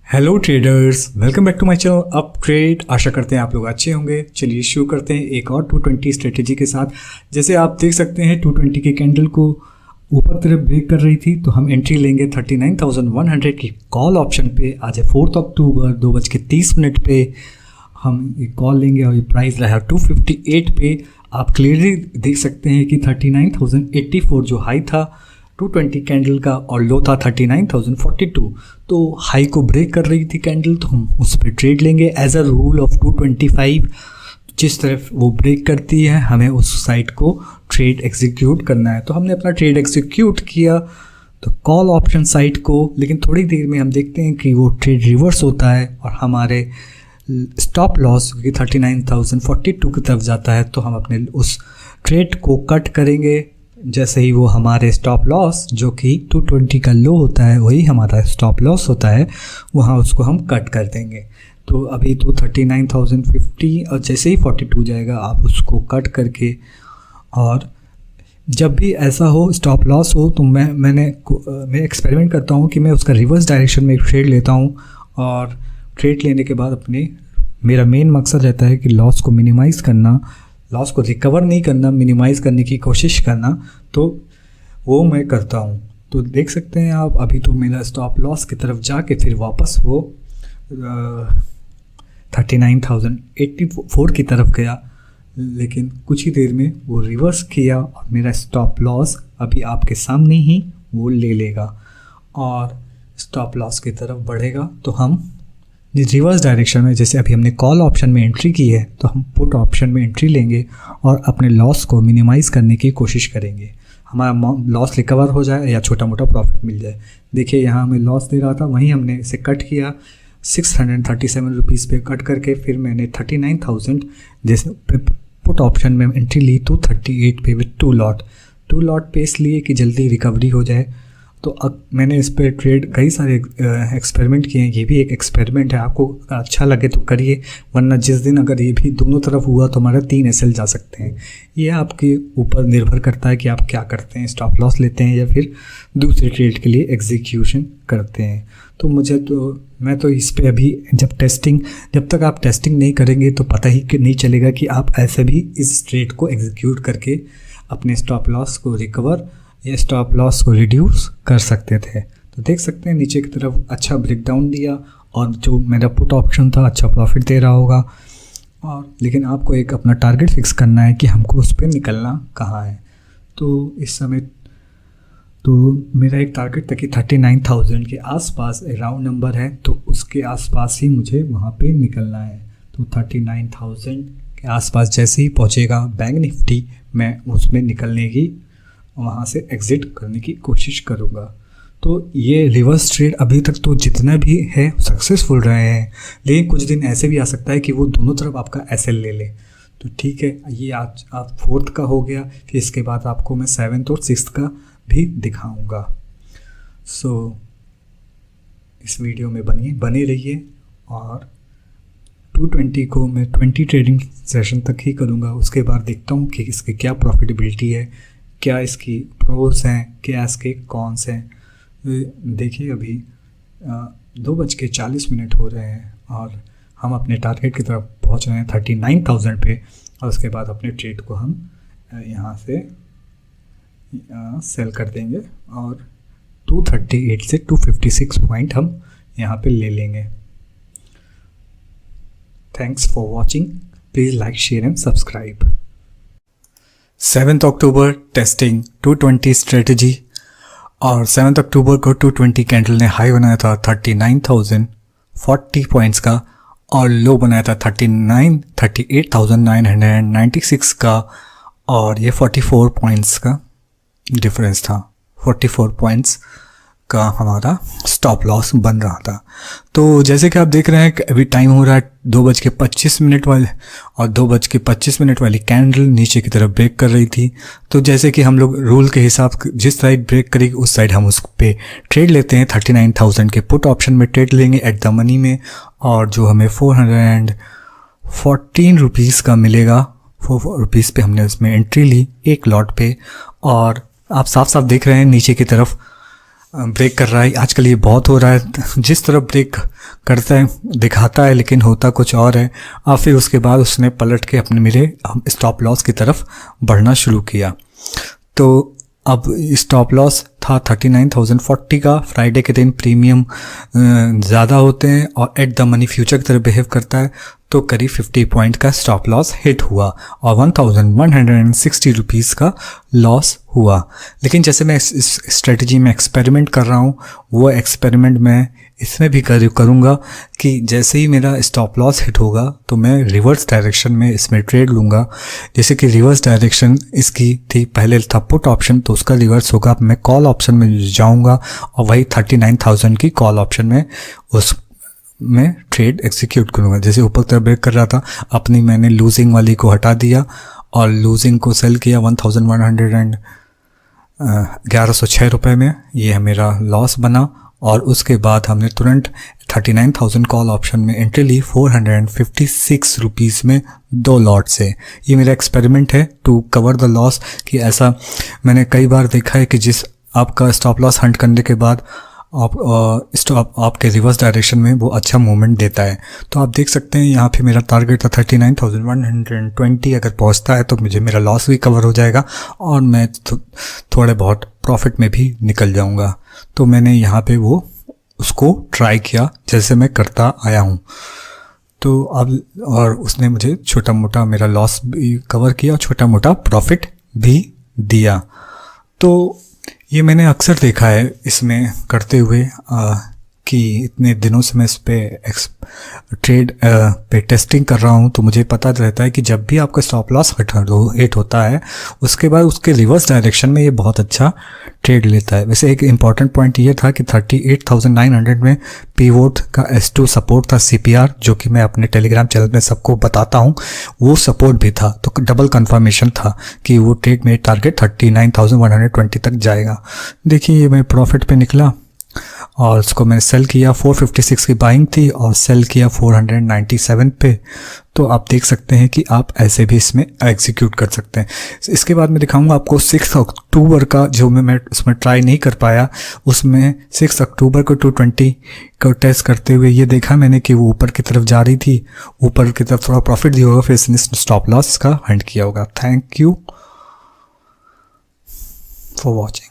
Hello traders, welcome back to my channel up trade. आशा करते हैं आप लोग अच्छे होंगे। चलिए शुरू करते हैं एक और 220 स्ट्रेटेजी के साथ। जैसे आप देख सकते हैं 220 की कैंडल को ऊपर तरफ ब्रेक कर रही थी, तो हम एंट्री लेंगे 39,100 की कॉल ऑप्शन पे। आज है 4 अक्टूबर 2:30 पे हम ये कॉल लेंगे और ये प्राइस रहा 258 पे। आप क्लियरली देख सकते हैं कि 39,084 जो हाई था 220 कैंडल का और लो था 39,042। तो हाई को ब्रेक कर रही थी कैंडल, तो हम उस पर ट्रेड लेंगे एज अ रूल ऑफ 225। जिस तरफ वो ब्रेक करती है हमें उस साइड को ट्रेड एग्जीक्यूट करना है। तो हमने अपना ट्रेड एग्जीक्यूट किया तो कॉल ऑप्शन साइड को, लेकिन थोड़ी देर में हम देखते हैं कि वो ट्रेड रिवर्स होता है और हमारे स्टॉप लॉस की 39,042 की तरफ जाता है। तो हम अपने उस ट्रेड को कट करेंगे। जैसे ही वो हमारे स्टॉप लॉस जो कि 220 का लो होता है वही हमारा स्टॉप लॉस होता है, वहाँ उसको हम कट कर देंगे। तो अभी तो 39,050 और जैसे ही 42 जाएगा आप उसको कट करके, और जब भी ऐसा हो स्टॉप लॉस हो तो मैं एक्सपेरिमेंट करता हूँ कि मैं उसका रिवर्स डायरेक्शन में एक ट्रेड लेता हूँ। और ट्रेड लेने के बाद मेरा मेन मकसद रहता है कि लॉस को मिनिमाइज़ करना, लॉस को रिकवर नहीं करना, मिनिमाइज़ करने की कोशिश करना। तो वो मैं करता हूँ। तो देख सकते हैं आप अभी तो मेरा स्टॉप लॉस की तरफ जाके फिर वापस वो 39,084 की तरफ गया, लेकिन कुछ ही देर में वो रिवर्स किया और मेरा स्टॉप लॉस अभी आपके सामने ही वो ले लेगा और स्टॉप लॉस की तरफ बढ़ेगा। तो हम रिवर्स डायरेक्शन में, जैसे अभी हमने कॉल ऑप्शन में एंट्री की है तो हम पुट ऑप्शन में एंट्री लेंगे और अपने लॉस को मिनिमाइज़ करने की कोशिश करेंगे। हमारा लॉस रिकवर हो जाए या छोटा मोटा प्रॉफिट मिल जाए। देखिए यहाँ हमें लॉस दे रहा था, वहीं हमने इसे कट किया 637 रुपीज़ पे कट करके फिर मैंने 39,000 जैसे पुट ऑप्शन में एंट्री ली 238 पे विथ 2 लॉट पे, इसलिए कि जल्दी रिकवरी हो जाए। तो अब मैंने इस पर ट्रेड कई सारे एक्सपेरिमेंट किए हैं। ये भी एक एक्सपेरिमेंट है, आपको अच्छा लगे तो करिए, वरना जिस दिन अगर ये भी दोनों तरफ हुआ तो हमारा 3 SL जा सकते हैं। ये आपके ऊपर निर्भर करता है कि आप क्या करते हैं, स्टॉप लॉस लेते हैं या फिर दूसरे ट्रेड के लिए एग्जीक्यूशन करते हैं। तो मैं तो इस पर अभी जब तक आप टेस्टिंग नहीं करेंगे तो पता ही नहीं चलेगा कि आप ऐसे भी इस ट्रेड को एग्जीक्यूट करके अपने स्टॉप लॉस को रिकवर या स्टॉप लॉस को रिड्यूस कर सकते थे। तो देख सकते हैं नीचे की तरफ अच्छा ब्रेकडाउन दिया और जो मेरा पुट ऑप्शन था अच्छा प्रॉफिट दे रहा होगा। और लेकिन आपको एक अपना टारगेट फिक्स करना है कि हमको उस पर निकलना कहाँ है। तो इस समय तो मेरा एक टारगेट था कि 39,000 के आसपास राउंड नंबर है, तो उसके आसपास ही मुझे वहाँ पे निकलना है। तो 39,000 के आसपास जैसे ही पहुँचेगा बैंक निफ्टी, मैं उसमें निकलने की, वहाँ से एग्ज़िट करने की कोशिश करूँगा। तो ये रिवर्स ट्रेड अभी तक तो जितना भी है सक्सेसफुल रहे हैं, लेकिन कुछ दिन ऐसे भी आ सकता है कि वो दोनों तरफ आपका SL ले ले। तो ठीक है, ये आज आप 4th का हो गया, फिर इसके बाद आपको मैं 7th और 6th का भी दिखाऊंगा। सो इस वीडियो में बने रहिए। और 220 को मैं 20 ट्रेडिंग सेशन तक ही करूँगा, उसके बाद देखता हूँ कि इसकी क्या प्रॉफिटेबिलिटी है, क्या इसकी प्रोस हैं, क्या इसके कॉन्स हैं। देखिए अभी 2:40 हो रहे हैं और हम अपने टारगेट की तरफ पहुंच रहे हैं 39,000 पे। और उसके बाद अपने ट्रेड को हम यहाँ से सेल कर देंगे और 238 से 256 पॉइंट हम यहाँ पे ले लेंगे। Thanks for watching. Please like, share and subscribe. 7 October testing 220 strategy, और 7 अक्टूबर को 220 कैंडल ने हाई बनाया था 39,040 पॉइंट्स का और लो बनाया था 38,996 का, और ये 44 पॉइंट्स का डिफरेंस था। 44 पॉइंट्स का हमारा स्टॉप लॉस बन रहा था। तो जैसे कि आप देख रहे हैं कि अभी टाइम हो रहा है 2:25 वाले, और 2:25 वाली कैंडल नीचे की तरफ ब्रेक कर रही थी। तो जैसे कि हम लोग रूल के हिसाब जिस साइड ब्रेक करेगी उस साइड हम उस पे ट्रेड लेते हैं। 39,000 के पुट ऑप्शन में ट्रेड लेंगे एट द मनी में, और जो हमें 414 रुपीज़ का मिलेगा, 4 रुपीज़ पे हमने उसमें एंट्री ली एक लॉट पे। और आप साफ साफ देख रहे हैं नीचे की तरफ ब्रेक कर रहा है। आजकल ये बहुत हो रहा है, जिस तरफ ब्रेक करता है दिखाता है लेकिन होता कुछ और है। और फिर उसके बाद उसने पलट के अपने मेरे स्टॉप लॉस की तरफ बढ़ना शुरू किया। तो अब स्टॉप लॉस था 39,040 का। फ्राइडे के दिन प्रीमियम ज़्यादा होते हैं और एट द मनी फ्यूचर की तरह बिहेव करता है, तो करीब 50 पॉइंट का स्टॉप लॉस हिट हुआ और 1160 रुपीज़ का लॉस हुआ। लेकिन जैसे मैं इस स्ट्रेटजी में एक्सपेरिमेंट कर रहा हूँ, वो एक्सपेरिमेंट मैं इसमें भी करूँगा कि जैसे ही मेरा स्टॉप लॉस हिट होगा तो मैं रिवर्स डायरेक्शन में इसमें ट्रेड लूँगा। जैसे कि रिवर्स डायरेक्शन इसकी थी, पहले था पुट ऑप्शन, तो उसका रिवर्स होगा। मैं कॉल ऑप्शन में जाऊँगा और वही 39,000 की कॉल ऑप्शन में उस मैं ट्रेड एग्जीक्यूट करूँगा। जैसे ऊपर तरफ ब्रेक कर रहा था, अपनी मैंने लूजिंग वाली को हटा दिया और लूजिंग को सेल किया 1106 रुपये में। ये मेरा लॉस बना और उसके बाद हमने तुरंत 39,000 कॉल ऑप्शन में एंट्री ली 456 रुपीज़ में 2 लॉट से। ये मेरा एक्सपेरिमेंट है टू कवर द लॉस, कि ऐसा मैंने कई बार देखा है कि जिस आपका स्टॉप लॉस हंट करने के बाद आपके रिवर्स डायरेक्शन में वो अच्छा मूवमेंट देता है। तो आप देख सकते हैं यहाँ पे मेरा टारगेट था 39,120। अगर पहुँचता है तो मुझे मेरा लॉस भी कवर हो जाएगा और मैं थोड़े बहुत प्रॉफिट में भी निकल जाऊँगा। तो मैंने यहाँ पे वो उसको ट्राई किया जैसे मैं करता आया हूँ। तो अब और उसने मुझे छोटा मोटा मेरा लॉस भी कवर किया और छोटा मोटा प्रॉफिट भी दिया। तो ये मैंने अक्सर देखा है इसमें करते हुए कि इतने दिनों से मैं इस पे ट्रेड पे टेस्टिंग कर रहा हूँ, तो मुझे पता रहता है कि जब भी आपका स्टॉप लॉस हिट होता है उसके बाद उसके रिवर्स डायरेक्शन में ये बहुत अच्छा ट्रेड लेता है। वैसे एक इम्पॉर्टेंट पॉइंट ये था कि 38,900 में पीवोट का S2 सपोर्ट था, CPR, जो कि मैं अपने टेलीग्राम चैनल में सबको बताता हूँ, वो सपोर्ट भी था। तो डबल कंफर्मेशन था कि वो ट्रेड में टारगेट 39,120 तक जाएगा। देखिए ये मैं प्रॉफिट पे निकला और उसको मैंने सेल किया। 456 की बाइंग थी और सेल किया 497 पे। तो आप देख सकते हैं कि आप ऐसे भी इसमें एग्जीक्यूट कर सकते हैं। इसके बाद मैं दिखाऊंगा आपको 6 अक्टूबर का, जो मैं उसमें ट्राई नहीं कर पाया, उसमें 6 अक्टूबर को 220 को टेस्ट करते हुए ये देखा मैंने कि वो ऊपर की तरफ जा रही थी, ऊपर की तरफ थोड़ा प्रॉफिट दिया होगा, फिर इसने स्टॉप लॉस का हंट किया होगा। Thank you for watching.